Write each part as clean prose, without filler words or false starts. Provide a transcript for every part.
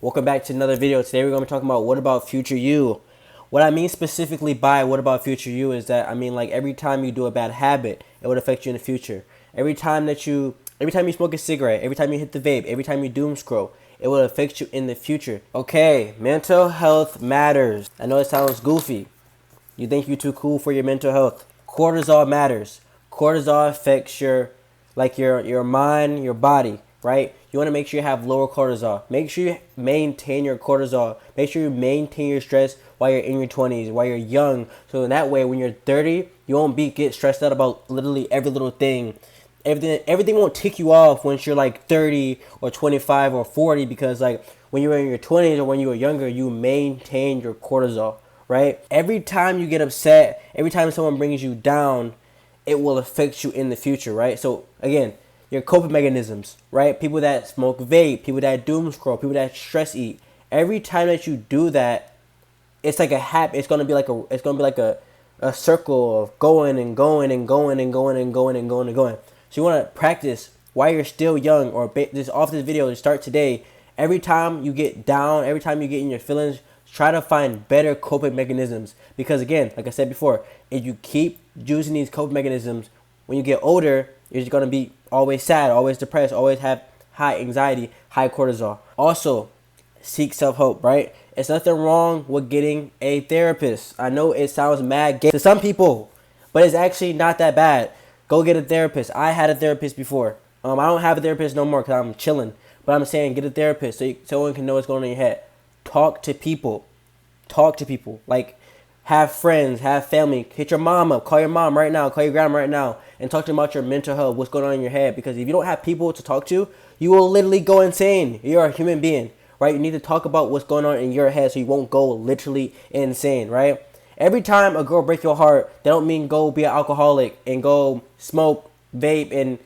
Welcome back to another video. Today we're going to be talking about what about future you. What I mean specifically by what about future you is that I mean like every time you do a bad habit, it would affect you in the future. Every time you smoke a cigarette, every time you hit the vape, every time you doom scroll, it will affect you in the future. Okay, mental health matters. I know it sounds goofy. You think you're too cool for your mental health. Cortisol matters. Cortisol affects your mind, your body, right? You want to make sure you have lower cortisol. Make sure you maintain your cortisol. Make sure you maintain your stress while you're in your 20s, while you're young. So in that way, when you're 30, you won't get stressed out about literally every little thing. Everything won't tick you off once you're like 30 or 25 or 40, because like when you were in your 20s or when you were younger, you maintained your cortisol, right? Every time you get upset, every time someone brings you down, it will affect you in the future, right? So again, your coping mechanisms, right? People that smoke vape, people that doom scroll, people that stress eat. Every time that you do that, it's like a habit. It's gonna be like a circle of going and going and going and going and going and going and going. So you want to practice while you're still young, or just off this video to start today. Every time you get down, every time you get in your feelings, try to find better coping mechanisms. Because again, like I said before, if you keep using these coping mechanisms, when you get older, you're just gonna be always sad, always depressed, always have high anxiety, high cortisol. Also, seek self-help, right? It's nothing wrong with getting a therapist. I know it sounds mad gay to some people, but it's actually not that bad. Go get a therapist. I had a therapist before. I don't have a therapist no more because I'm chilling. But I'm saying get a therapist so someone can know what's going on in your head. Talk to people. Talk to people. Like, have friends, have family. Hit your mom up. Call your mom right now. Call your grandma right now. And talk to them about your mental health, what's going on in your head. Because if you don't have people to talk to, you will literally go insane. You're a human being, right? You need to talk about what's going on in your head so you won't go literally insane, right? Every time a girl break your heart, that don't mean go be an alcoholic and go smoke, vape, and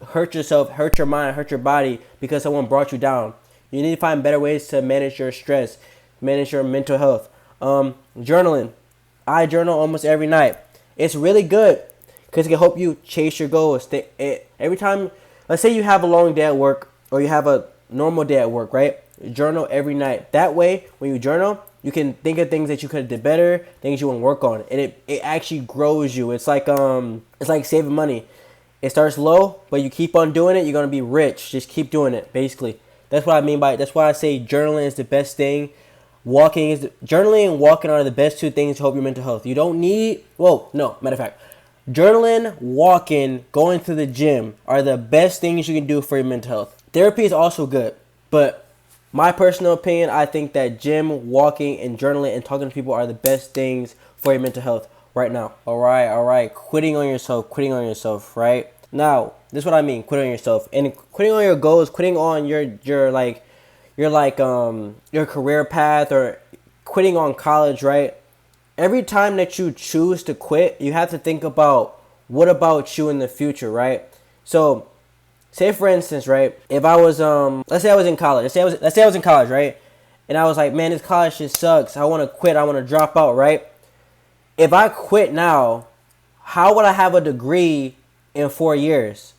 hurt yourself, hurt your mind, hurt your body because someone brought you down. You need to find better ways to manage your stress, manage your mental health. Journaling. I journal almost every night. It's really good because it can help you chase your goals. Every time, let's say you have a long day at work or you have a normal day at work, right? Journal every night. That way, when you journal, you can think of things that you could have did better, things you want to work on, and it actually grows you. It's like saving money. It starts low, but you keep on doing it, you're gonna be rich. Just keep doing it. Basically, that's what I mean by it. That's why I say journaling is the best thing. Journaling and walking are the best two things to help your mental health. You don't need, no, matter of fact, journaling, walking, going to the gym are the best things you can do for your mental health. Therapy is also good, but my personal opinion, I think that gym, walking, and journaling and talking to people are the best things for your mental health right now. All right. Quitting on yourself, right? Now, this is what I mean, quitting on yourself. And quitting on your goals, quitting on your career path, or quitting on college, right? Every time that you choose to quit, you have to think about what about you in the future, right? So, say for instance, right, if I was let's say I was in college. Let's say I was in college, right? And I was like, man, this college just sucks. I want to quit. I want to drop out, right? If I quit now, how would I have a degree in 4 years?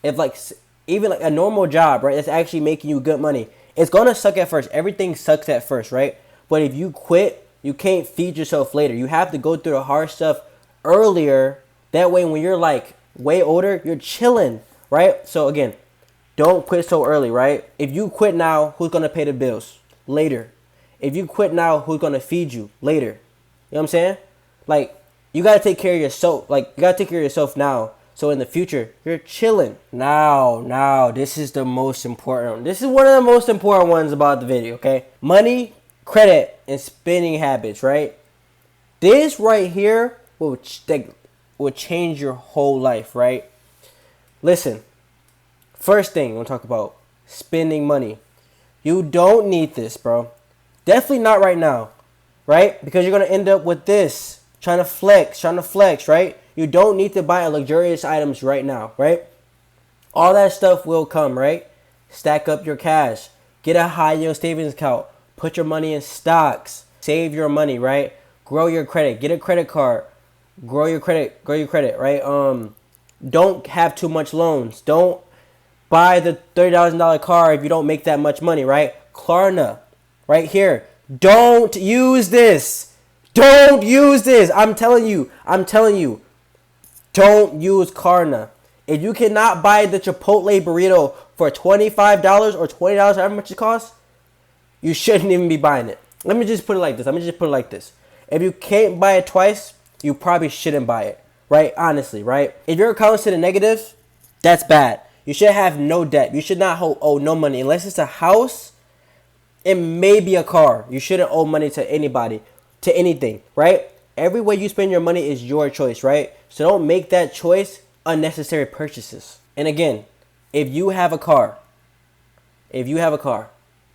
If even like a normal job, right, that's actually making you good money, it's gonna suck at first. Everything sucks at first, right? But if you quit, you can't feed yourself later. You have to go through the hard stuff earlier. That way, when you're like way older, you're chilling, right? So again, don't quit so early, right? If you quit now, who's gonna pay the bills later? If you quit now, who's gonna feed you later? You know what I'm saying? Like, you gotta take care of yourself. Like, you gotta take care of yourself now, so in the future, you're chilling. Now, this is the most important. This is one of the most important ones about the video, okay? Money, credit, and spending habits, right? This right here will change your whole life, right? Listen, first thing we'll talk about, spending money. You don't need this, bro. Definitely not right now, right? Because you're going to end up with this, trying to flex, right? You don't need to buy luxurious items right now, right? All that stuff will come, right? Stack up your cash. Get a high yield savings account. Put your money in stocks. Save your money, right? Grow your credit. Get a credit card. Grow your credit, right? Don't have too much loans. Don't buy the $30,000 car if you don't make that much money, right? Klarna. right here. Don't use this. Don't use this. I'm telling you. Don't use Klarna. If you cannot buy the Chipotle burrito for $25 or $20, however much it costs, you shouldn't even be buying it. Let me just put it like this. If you can't buy it twice, you probably shouldn't buy it. Right? Honestly, right? If your account's to the negative, that's bad. You should have no debt. You should not owe no money. Unless it's a house, it may be a car. You shouldn't owe money to anybody, to anything, right? Every way you spend your money is your choice, right? So don't make that choice unnecessary purchases. And again, if you have a car,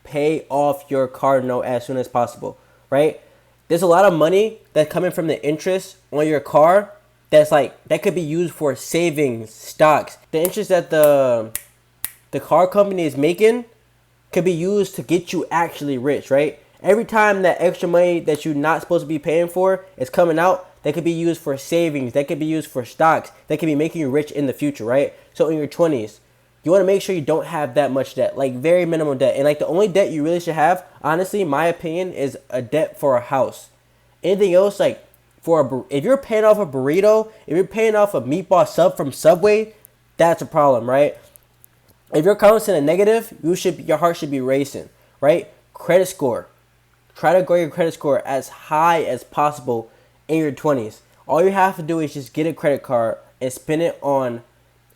pay off your car note as soon as possible, right? There's a lot of money that's coming from the interest on your car that could be used for savings, stocks. The interest that the car company is making could be used to get you actually rich, right? Every time that extra money that you're not supposed to be paying for is coming out, that could be used for savings, that could be used for stocks, that could be making you rich in the future, right? So in your 20s, you want to make sure you don't have that much debt, like very minimal debt. And like the only debt you really should have, honestly, my opinion, is a debt for a house. Anything else, like if you're paying off a burrito, if you're paying off a meatball sub from Subway, that's a problem, right? If your account's in a negative, your heart should be racing, right? Credit score. Try to grow your credit score as high as possible in your 20s. All you have to do is just get a credit card and spend it on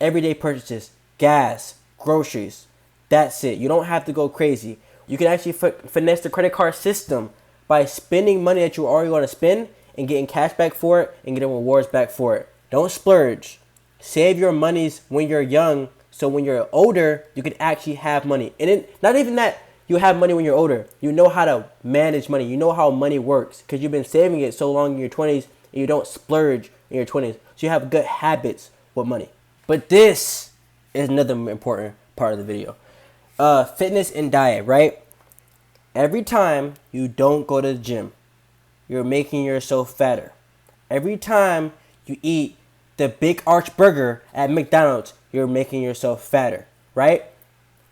everyday purchases, gas, groceries. That's it. You don't have to go crazy. You can actually finesse the credit card system by spending money that you're already going to spend and getting cash back for it and getting rewards back for it. Don't splurge. Save your monies when you're young, so when you're older, you can actually have money. And not even that you have money when you're older. You know how to manage money. You know how money works because you've been saving it so long in your 20s and you don't splurge in your 20s. So you have good habits with money. But this is another important part of the video. Fitness and diet, right? Every time you don't go to the gym, you're making yourself fatter. Every time you eat the big arch burger at McDonald's, you're making yourself fatter, right?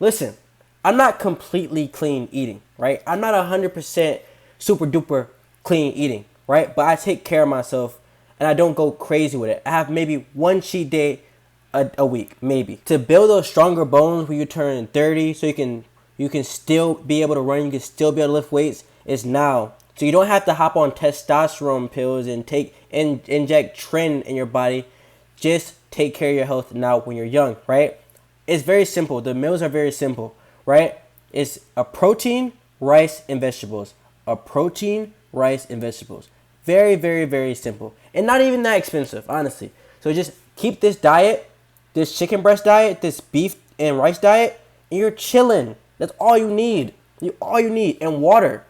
Listen, I'm not completely clean eating, right? I'm not 100% super duper clean eating, right? But I take care of myself and I don't go crazy with it. I have maybe one cheat day a week, maybe. To build those stronger bones when you turn 30 so you can still be able to run, you can still be able to lift weights, is now. So you don't have to hop on testosterone pills and inject tren in your body. Just take care of your health now when you're young, right? It's very simple. The meals are very simple, right? It's a protein, rice, and vegetables. A protein, rice, and vegetables. Very, very, very simple. And not even that expensive, honestly. So just keep this diet, this chicken breast diet, this beef and rice diet, and you're chilling. That's all you need. All you need. And water.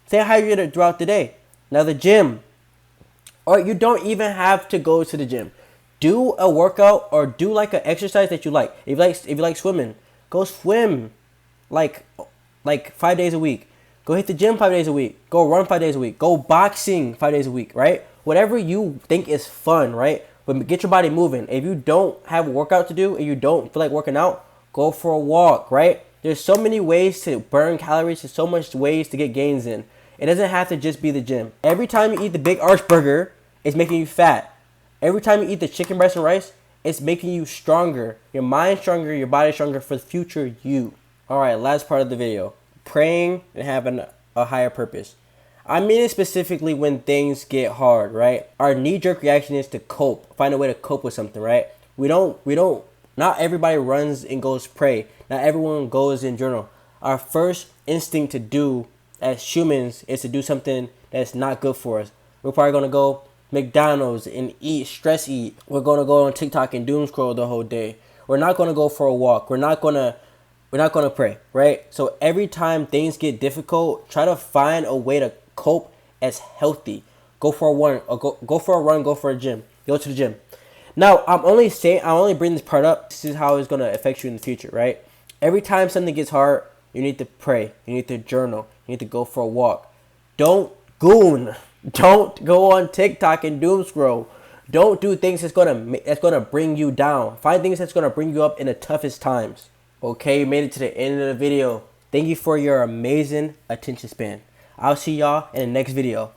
Stay hydrated throughout the day. Now the gym. Or you don't even have to go to the gym. Do a workout or do like an exercise that you like. If you like swimming, go swim like 5 days a week. Go hit the gym 5 days a week. Go run 5 days a week. Go boxing 5 days a week, right? Whatever you think is fun, right? But get your body moving. If you don't have a workout to do and you don't feel like working out, go for a walk, right? There's so many ways to burn calories. There's so much ways to get gains in. It doesn't have to just be the gym. Every time you eat the big arch burger, it's making you fat. Every time you eat the chicken breast and rice, it's making you stronger. Your mind stronger, your body stronger for the future you. Alright, last part of the video. Praying and having a higher purpose. I mean it specifically when things get hard, right? Our knee-jerk reaction is to cope. Find a way to cope with something, right? Not everybody runs and goes pray. Not everyone goes and journal. Our first instinct to do as humans is to do something that's not good for us. We're probably going to go McDonald's and stress eat. We're going to go on TikTok and doom scroll the whole day. We're not going to go for a walk. We're not going to pray, right? So every time things get difficult, try to find a way to cope as healthy. Go for a run, or go for a run, go for a gym. Go to the gym. Now, I'm only bringing this part up. This is how it's going to affect you in the future, right? Every time something gets hard, you need to pray. You need to journal. You need to go for a walk. Don't goon. Don't go on TikTok and doom scroll. Don't do things that's gonna bring you down. Find things that's gonna bring you up in the toughest times. Okay, you made it to the end of the video. Thank you for your amazing attention span. I'll see y'all in the next video.